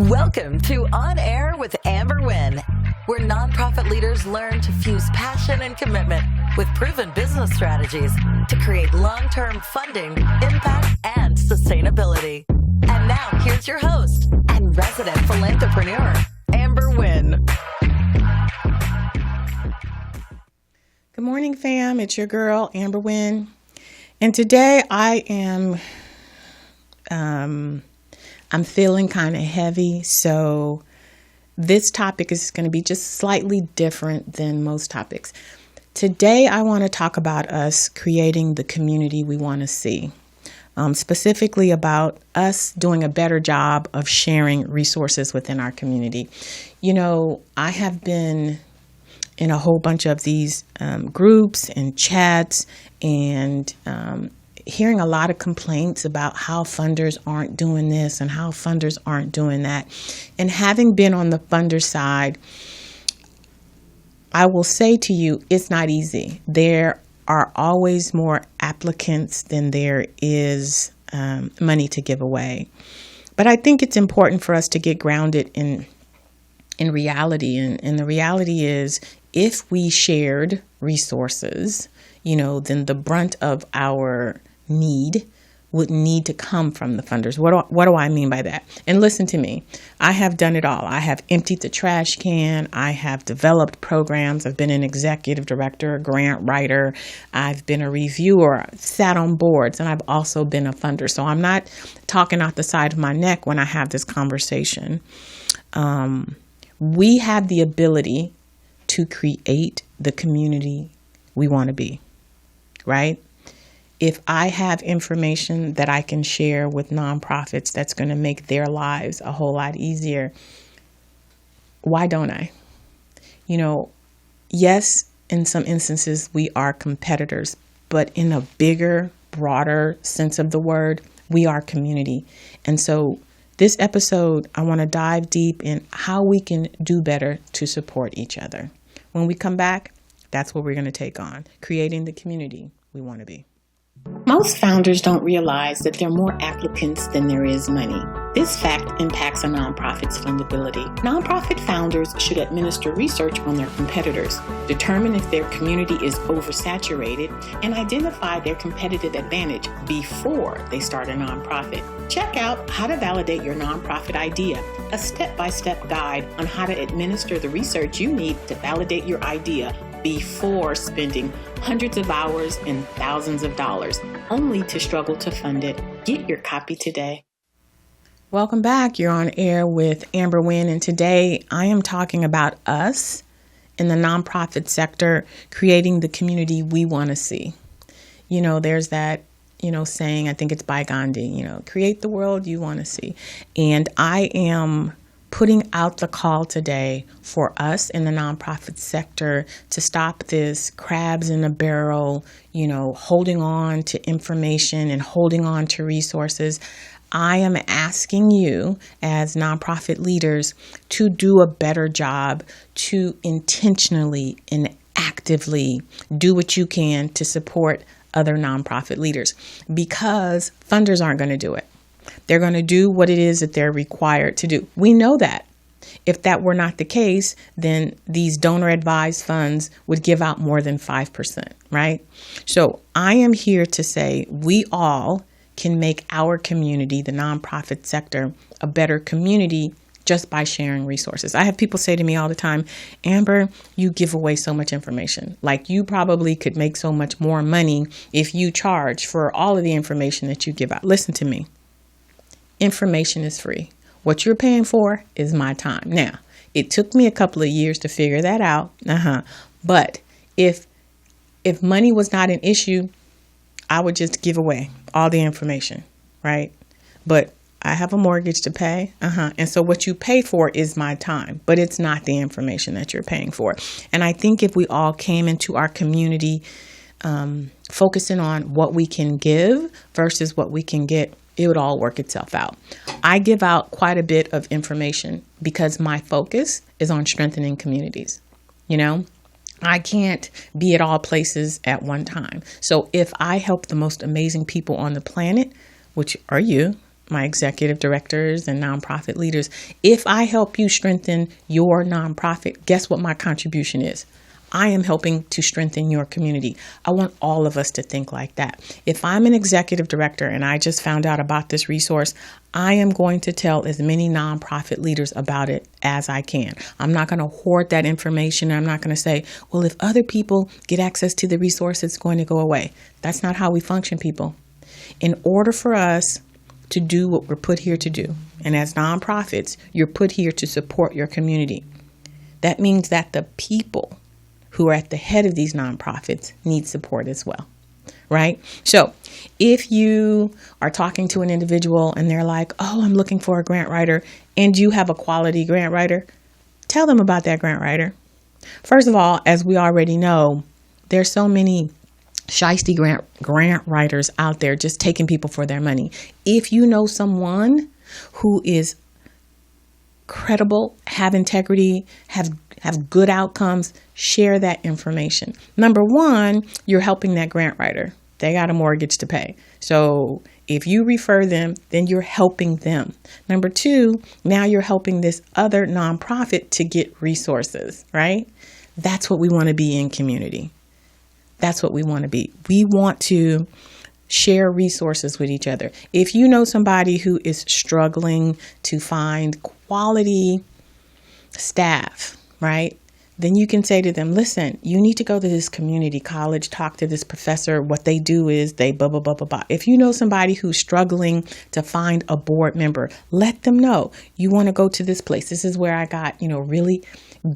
Welcome to On Air with Amber Wynn, where nonprofit leaders learn to fuse passion and commitment with proven business strategies to create long-term funding, impact, and sustainability. And now here's your host and resident Philanthrepreneur, Amber Wynn. Good morning, fam. It's your girl, Amber Wynn. And today I am I'm feeling kind of heavy, so this topic is going to be just slightly different than most topics. Today, I want to talk about us creating the community we want to see, specifically about us doing a better job of sharing resources within our community. You know, I have been in a whole bunch of these groups and chats and hearing a lot of complaints about how funders aren't doing this and how funders aren't doing that. And having been on the funder side, I will say to you, it's not easy. There are always more applicants than there is money to give away. But I think it's important for us to get grounded in reality. And the reality is, if we shared resources, then the brunt of our need would need to come from the funders. What do I mean by that? And listen to me. I have done it all. I have emptied the trash can. I have developed programs. I've been an executive director, a grant writer. I've been a reviewer, sat on boards, and I've also been a funder. So I'm not talking out the side of my neck when I have this conversation. We have the ability to create the community we want to be, right? If I have information that I can share with nonprofits that's going to make their lives a whole lot easier, why don't I? Yes, in some instances we are competitors, but in a bigger, broader sense of the word, we are community. And so this episode, I want to dive deep in how we can do better to support each other. When we come back, that's what we're going to take on, creating the community we want to be. Most founders don't realize that there are more applicants than there is money. This fact impacts a nonprofit's fundability. Nonprofit founders should administer research on their competitors, determine if their community is oversaturated, and identify their competitive advantage before they start a nonprofit. Check out How to Validate Your Nonprofit Idea, a step-by-step guide on how to administer the research you need to validate your idea before spending hundreds of hours and thousands of dollars, only to struggle to fund it. Get your copy today. Welcome back. You're on air with Amber Wynn, and today I am talking about us in the nonprofit sector creating the community we want to see. There's that, saying, I think it's by Gandhi, create the world you want to see. And I am putting out the call today for us in the nonprofit sector to stop this crabs in a barrel, holding on to information and holding on to resources. I am asking you as nonprofit leaders to do a better job to intentionally and actively do what you can to support other nonprofit leaders, because funders aren't going to do it. They're going to do what it is that they're required to do. We know that. If that were not the case, then these donor-advised funds would give out more than 5%, right? So I am here to say we all can make our community, the nonprofit sector, a better community just by sharing resources. I have people say to me all the time, Amber, you give away so much information. Like, you probably could make so much more money if you charge for all of the information that you give out. Listen to me. Information is free. What you're paying for is my time. Now, it took me a couple of years to figure that out. But if money was not an issue, I would just give away all the information, right? But I have a mortgage to pay. And so what you pay for is my time, but it's not the information that you're paying for. And I think if we all came into our community focusing on what we can give versus what we can get, it would all work itself out. I give out quite a bit of information because my focus is on strengthening communities. I can't be at all places at one time. So if I help the most amazing people on the planet, which are you, my executive directors and nonprofit leaders, if I help you strengthen your nonprofit, guess what my contribution is? I am helping to strengthen your community. I want all of us to think like that. If I'm an executive director and I just found out about this resource, I am going to tell as many nonprofit leaders about it as I can. I'm not going to hoard that information. I'm not going to say, well, if other people get access to the resource, it's going to go away. That's not how we function, people. In order for us to do what we're put here to do, and as nonprofits, you're put here to support your community. That means that the people who are at the head of these nonprofits need support as well, right? So if you are talking to an individual and they're like, oh, I'm looking for a grant writer, and you have a quality grant writer, tell them about that grant writer. First of all, as we already know, there's so many shiesty grant writers out there just taking people for their money. If you know someone who is credible, have integrity, have good outcomes, share that information. Number one, you're helping that grant writer. They got a mortgage to pay. So if you refer them, then you're helping them. Number two, now you're helping this other nonprofit to get resources, right? That's what we want to be in community. That's what we want to be. We want to share resources with each other. If you know somebody who is struggling to find quality staff, right? Then you can say to them, listen, you need to go to this community college, talk to this professor. What they do is they blah, blah, blah, blah, blah. If you know somebody who's struggling to find a board member, let them know you want to go to this place. This is where I got, really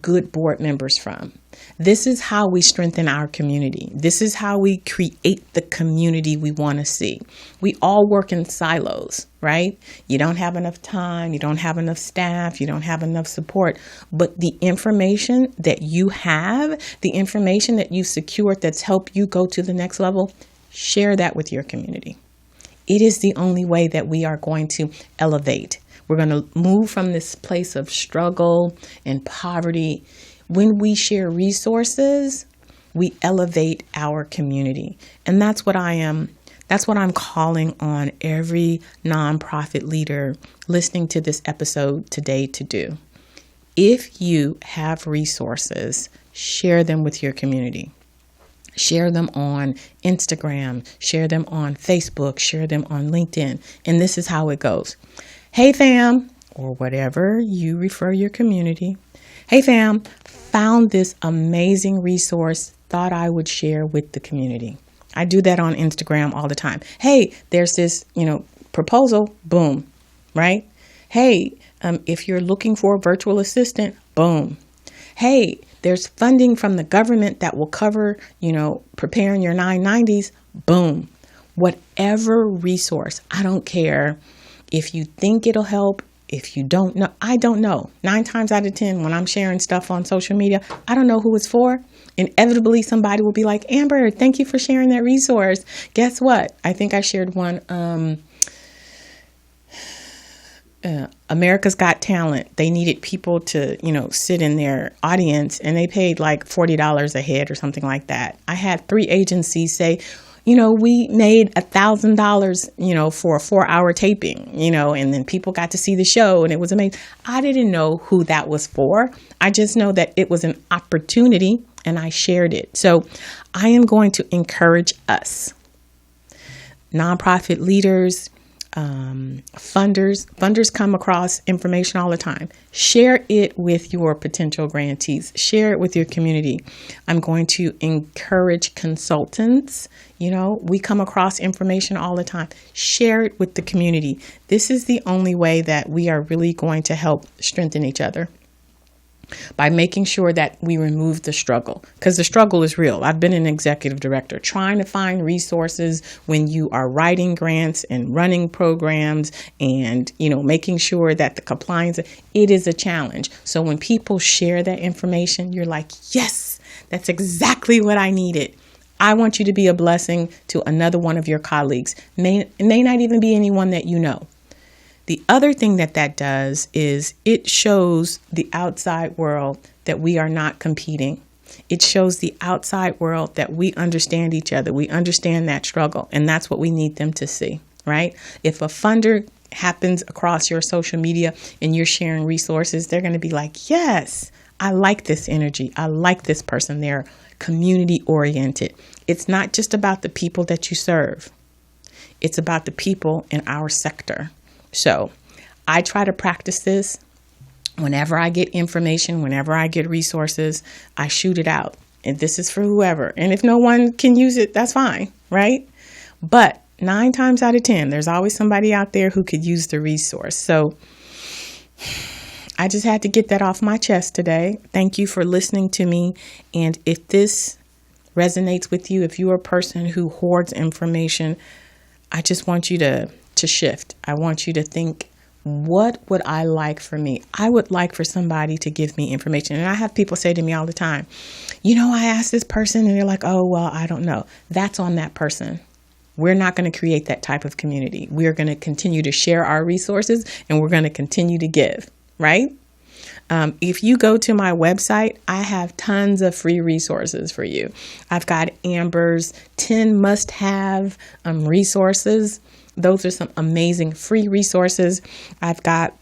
good board members from. This is how we strengthen our community. This is how we create the community we want to see. We all work in silos, right? You don't have enough time. You don't have enough staff. You don't have enough support. But the information that you have, the information that you've secured that's helped you go to the next level, share that with your community. It is the only way that we are going to elevate. We're going to move from this place of struggle and poverty. When we share resources, we elevate our community. And that's what I'm calling on every nonprofit leader listening to this episode today to do. If you have resources, share them with your community. Share them on Instagram, share them on Facebook, share them on LinkedIn. And this is how it goes. Hey fam, or whatever you refer your community. Hey fam, found this amazing resource, thought I would share with the community. I do that on Instagram all the time. Hey, there's this, proposal, boom, right? Hey, if you're looking for a virtual assistant, boom. Hey, there's funding from the government that will cover, preparing your 990s, boom. Whatever resource, I don't care if you think it'll help. If you don't know, I don't know. 9 times out of 10, when I'm sharing stuff on social media, I don't know who it's for. Inevitably, somebody will be like, Amber, thank you for sharing that resource. Guess what? I think I shared one, America's Got Talent. They needed people to, sit in their audience, and they paid like $40 a head or something like that. I had 3 agencies say, we made $1,000, for a 4-hour taping, and then people got to see the show and it was amazing. I didn't know who that was for. I just know that it was an opportunity and I shared it. So I am going to encourage us, nonprofit leaders, funders come across information all the time. Share it with your potential grantees. Share it with your community. I'm going to encourage consultants. We come across information all the time. Share it with the community. This is the only way that we are really going to help strengthen each other. By making sure that we remove the struggle, because the struggle is real. I've been an executive director trying to find resources when you are writing grants and running programs and, making sure that the compliance, it is a challenge. So when people share that information, you're like, yes, that's exactly what I needed. I want you to be a blessing to another one of your colleagues. It may not even be anyone that you know. The other thing that does is it shows the outside world that we are not competing. It shows the outside world that we understand each other. We understand that struggle, and that's what we need them to see, right? If a funder happens across your social media and you're sharing resources, they're going to be like, yes, I like this energy. I like this person. They're community oriented. It's not just about the people that you serve. It's about the people in our sector. So I try to practice this. Whenever I get information, whenever I get resources, I shoot it out. And this is for whoever. And if no one can use it, that's fine, right? But 9 times out of 10, there's always somebody out there who could use the resource. So I just had to get that off my chest today. Thank you for listening to me. And if this resonates with you, if you're a person who hoards information, I just want you to shift. I want you to think, what would I like for me? I would like for somebody to give me information. And I have people say to me all the time, I asked this person and they're like, oh, well, I don't know. That's on that person. We're not going to create that type of community. We're going to continue to share our resources and we're going to continue to give, right? If you go to my website, I have tons of free resources for you. I've got Amber's 10 must-have resources. Those are some amazing free resources. I've got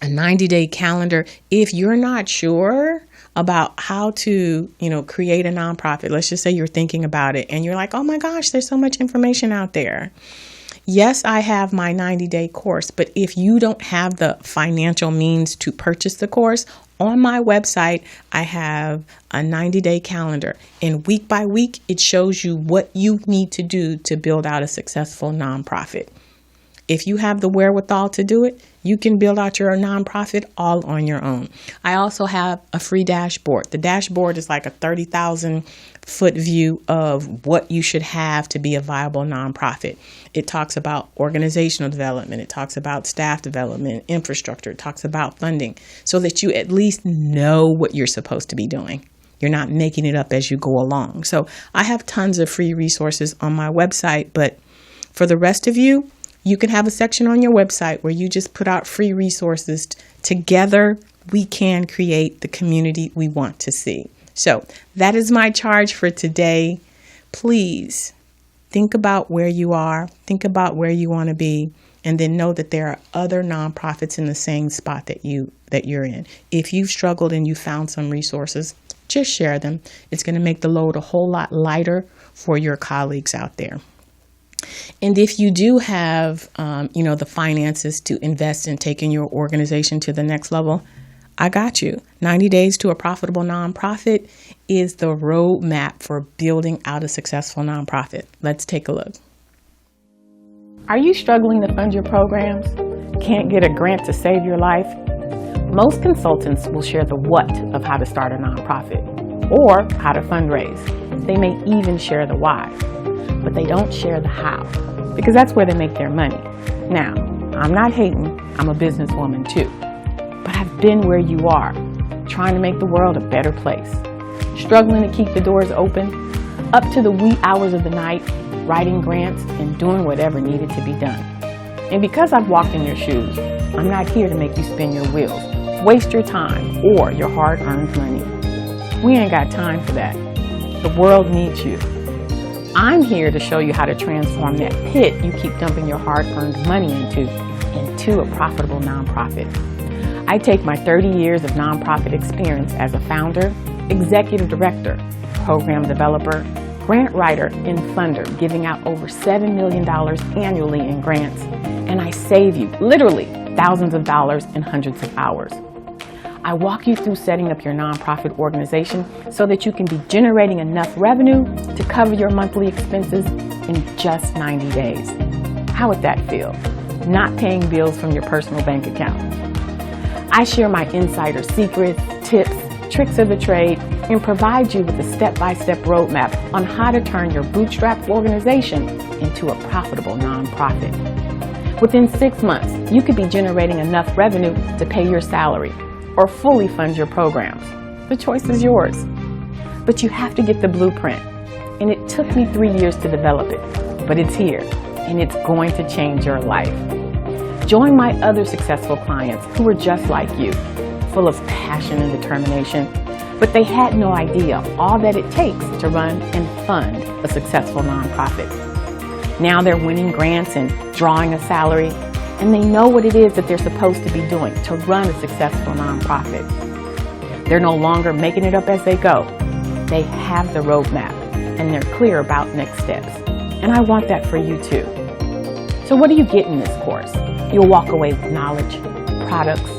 a 90-day calendar. If you're not sure about how to, create a nonprofit, let's just say you're thinking about it and you're like, oh my gosh, there's so much information out there. Yes, I have my 90-day course, but if you don't have the financial means to purchase the course, on my website, I have a 90-day calendar. And week by week, it shows you what you need to do to build out a successful nonprofit. If you have the wherewithal to do it, you can build out your nonprofit all on your own. I also have a free dashboard. The dashboard is like a 30,000-foot view of what you should have to be a viable nonprofit. It talks about organizational development. It talks about staff development, infrastructure. It talks about funding so that you at least know what you're supposed to be doing. You're not making it up as you go along. So I have tons of free resources on my website, but for the rest of you, you can have a section on your website where you just put out free resources. Together, we can create the community we want to see. So that is my charge for today. Please think about where you are, think about where you want to be, and then know that there are other nonprofits in the same spot that you're in. If you've struggled and you found some resources, just share them. It's going to make the load a whole lot lighter for your colleagues out there. And if you do have, the finances to invest in taking your organization to the next level, I got you. 90 Days to a Profitable Nonprofit is the roadmap for building out a successful nonprofit. Let's take a look. Are you struggling to fund your programs? Can't get a grant to save your life? Most consultants will share the what of how to start a nonprofit or how to fundraise. They may even share the why, but they don't share the how because that's where they make their money. Now, I'm not hating, I'm a businesswoman too, but I've been where you are, trying to make the world a better place, struggling to keep the doors open, up to the wee hours of the night, writing grants and doing whatever needed to be done. And because I've walked in your shoes, I'm not here to make you spin your wheels, waste your time or your hard-earned money. We ain't got time for that. The world needs you. I'm here to show you how to transform that pit you keep dumping your hard-earned money into a profitable nonprofit. I take my 30 years of nonprofit experience as a founder, executive director, program developer, grant writer, and funder, giving out over $7 million annually in grants, and I save you literally thousands of dollars and hundreds of hours. I walk you through setting up your nonprofit organization so that you can be generating enough revenue to cover your monthly expenses in just 90 days. How would that feel? Not paying bills from your personal bank account. I share my insider secrets, tips, tricks of the trade, and provide you with a step-by-step roadmap on how to turn your bootstrap organization into a profitable nonprofit. Within 6 months, you could be generating enough revenue to pay your salary or fully fund your programs. The choice is yours. But you have to get the blueprint. And it took me 3 years to develop it, but it's here, and it's going to change your life. Join my other successful clients who are just like you, full of passion and determination, but they had no idea all that it takes to run and fund a successful nonprofit. Now they're winning grants and drawing a salary, and they know what it is that they're supposed to be doing to run a successful nonprofit. They're no longer making it up as they go. They have the roadmap, and they're clear about next steps. And I want that for you too. So what do you get in this course? You'll walk away with knowledge, products,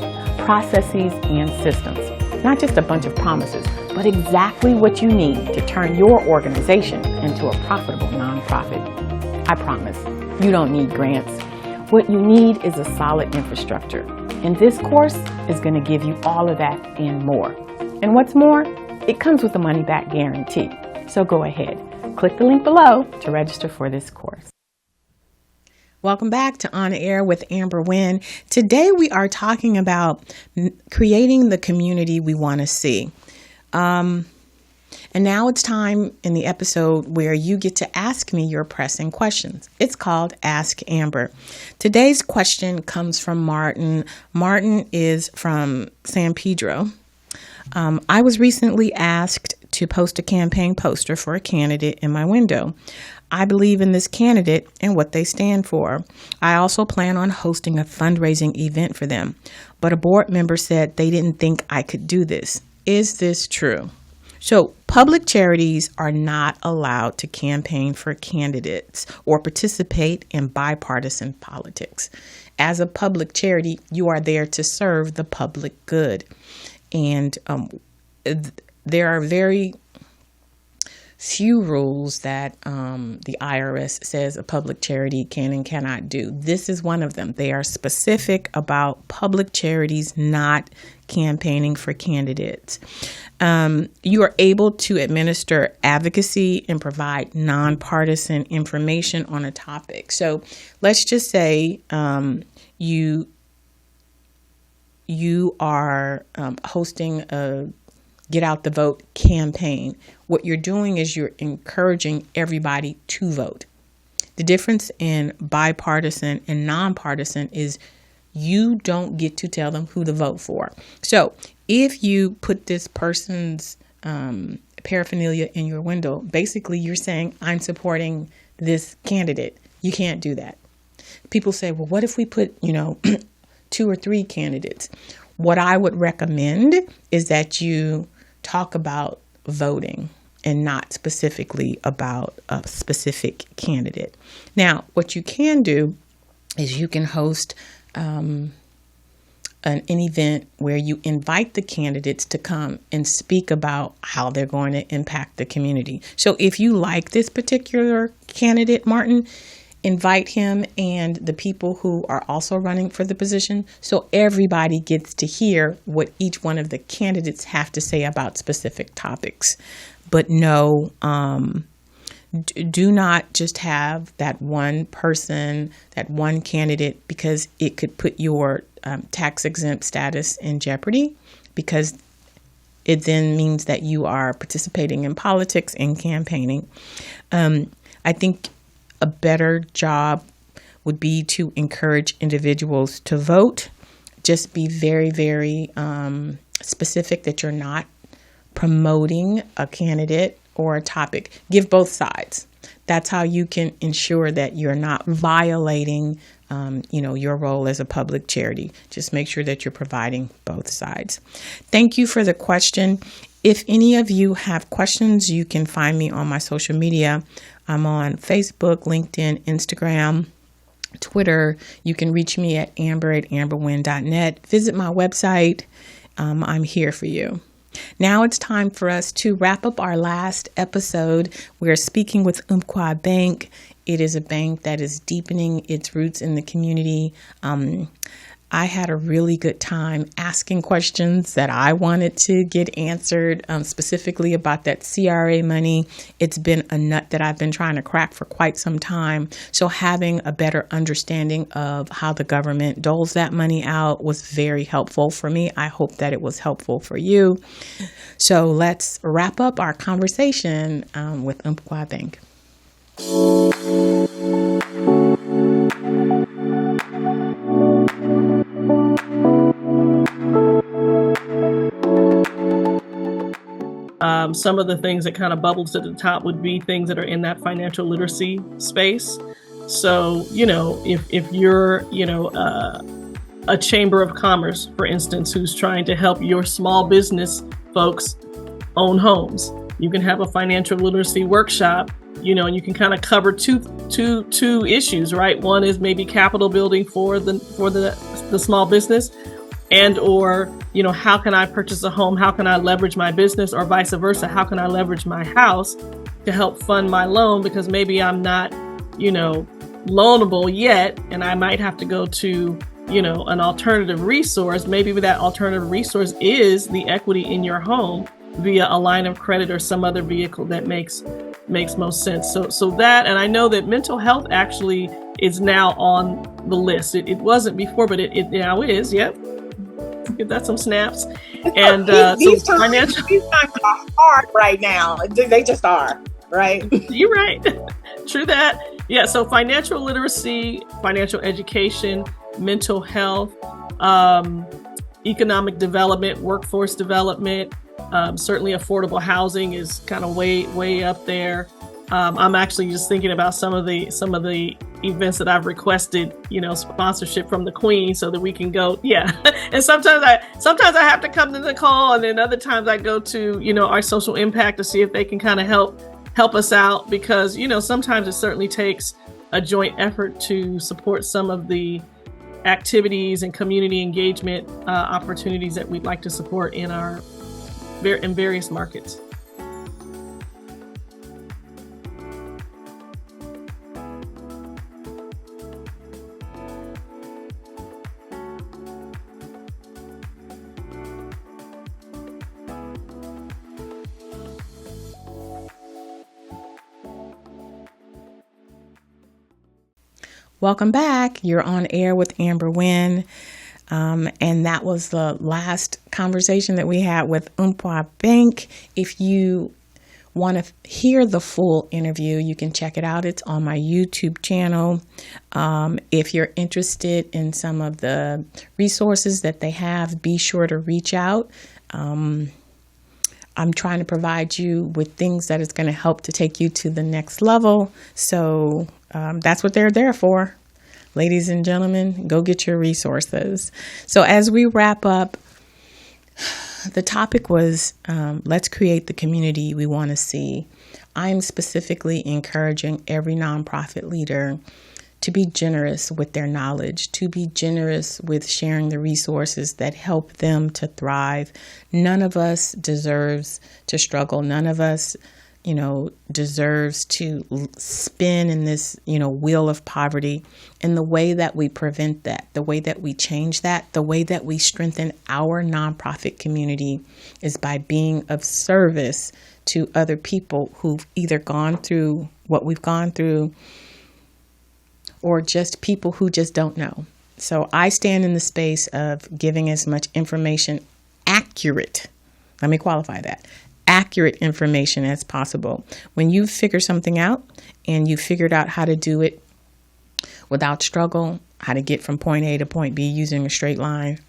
processes, and systems. Not just a bunch of promises, but exactly what you need to turn your organization into a profitable nonprofit. I promise, you don't need grants. What you need is a solid infrastructure. And this course is going to give you all of that and more. And what's more, it comes with a money-back guarantee. So go ahead, click the link below to register for this course. Welcome back to On Air with Amber Wynn. Today we are talking about creating the community we want to see. And now it's time in the episode where you get to ask me your pressing questions. It's called Ask Amber. Today's question comes from Martin. Martin is from San Pedro. I was recently asked to post a campaign poster for a candidate in my window. I believe in this candidate and what they stand for. I also plan on hosting a fundraising event for them, but a board member said they didn't think I could do this. Is this true? So public charities are not allowed to campaign for candidates or participate in bipartisan politics. As a public charity, you are there to serve the public good. And there are very few rules that the IRS says a public charity can and cannot do. This is one of them. They are specific about public charities not campaigning for candidates. You are able to administer advocacy and provide nonpartisan information on a topic. So let's just say you are hosting a Get Out the Vote campaign. What you're doing is you're encouraging everybody to vote. The difference in bipartisan and nonpartisan is you don't get to tell them who to vote for. So if you put this person's paraphernalia in your window, basically you're saying, I'm supporting this candidate. You can't do that. People say, well, what if we put, 2 or 3 candidates? What I would recommend is that you talk about voting and not specifically about a specific candidate. Now, what you can do is you can host an event where you invite the candidates to come and speak about how they're going to impact the community. So if you like this particular candidate, Martin, invite him and the people who are also running for the position so everybody gets to hear what each one of the candidates have to say about specific topics. But no, do not just have that one person, that one candidate, because it could put your tax-exempt status in jeopardy, because it then means that you are participating in politics and campaigning. I think a better job would be to encourage individuals to vote. Just be very, very specific that you're not promoting a candidate or a topic. Give both sides. That's how you can ensure that you're not violating, your role as a public charity. Just make sure that you're providing both sides. Thank you for the question. If any of you have questions, you can find me on my social media. I'm on Facebook, LinkedIn, Instagram, Twitter. You can reach me at amber@amberwynn.net. Visit my website. I'm here for you. Now it's time for us to wrap up our last episode. We're speaking with Umpqua Bank. It is a bank that is deepening its roots in the community. I had a really good time asking questions that I wanted to get answered, specifically about that CRA money. It's been a nut that I've been trying to crack for quite some time. So having a better understanding of how the government doles that money out was very helpful for me. I hope that it was helpful for you. So let's wrap up our conversation with Umpqua Bank. Some of the things that kind of bubbles at the top would be things that are in that financial literacy space. So, if you're, a chamber of commerce, for instance, who's trying to help your small business folks own homes, you can have a financial literacy workshop, and you can kind of cover two issues, right? One is maybe capital building for the small business, and or, how can I purchase a home? How can I leverage my business, or vice versa? How can I leverage my house to help fund my loan? Because maybe I'm not, loanable yet, and I might have to go to, an alternative resource. Maybe that alternative resource is the equity in your home via a line of credit or some other vehicle that makes most sense. So that, and I know that mental health actually is now on the list. It wasn't before, but it now is. Yep. Give that some snaps. And these times are hard right now. They just are, right? You're right. True that. Yeah. So financial literacy, financial education, mental health, economic development, workforce development. Certainly affordable housing is kind of way up there. I'm actually just thinking about some of the events that I've requested, sponsorship from the Queen so that we can go. Yeah. And sometimes I have to come to the call, and then other times I go to, our social impact to see if they can kind of help us out, because, sometimes it certainly takes a joint effort to support some of the activities and community engagement opportunities that we'd like to support in various markets. Welcome back. You're on air with Amber Wynn. And that was the last conversation that we had with Umpqua Bank. If you want to hear the full interview, you can check it out. It's on my YouTube channel. If you're interested in some of the resources that they have, be sure to reach out. I'm trying to provide you with things that is going to help to take you to the next level. So that's what they're there for. Ladies and gentlemen, go get your resources. So as we wrap up, the topic was, let's create the community we want to see. I'm specifically encouraging every nonprofit leader to be generous with their knowledge, to be generous with sharing the resources that help them to thrive. None of us deserves to struggle. None of us deserves to spin in this, wheel of poverty. And the way that we prevent that, the way that we change that, the way that we strengthen our nonprofit community is by being of service to other people who've either gone through what we've gone through, or just people who just don't know. So I stand in the space of giving as much information, accurate, let me qualify that, accurate information as possible. When you figure something out and you figured out how to do it without struggle, how to get from point A to point B using a straight line,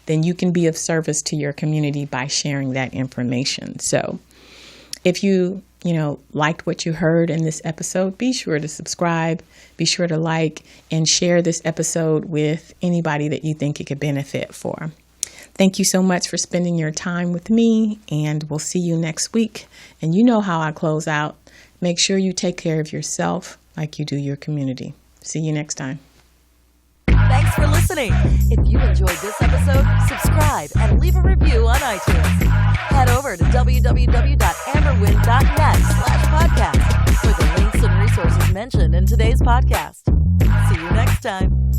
then you can be of service to your community by sharing that information. So if you liked what you heard in this episode, be sure to subscribe, be sure to like and share this episode with anybody that you think it could benefit for. Thank you so much for spending your time with me, and we'll see you next week. And you know how I close out. Make sure you take care of yourself like you do your community. See you next time. Thanks for listening. If you enjoyed this episode, subscribe and leave a review on iTunes. Head over to www.amberwin.net/podcast for the links and resources mentioned in today's podcast. See you next time.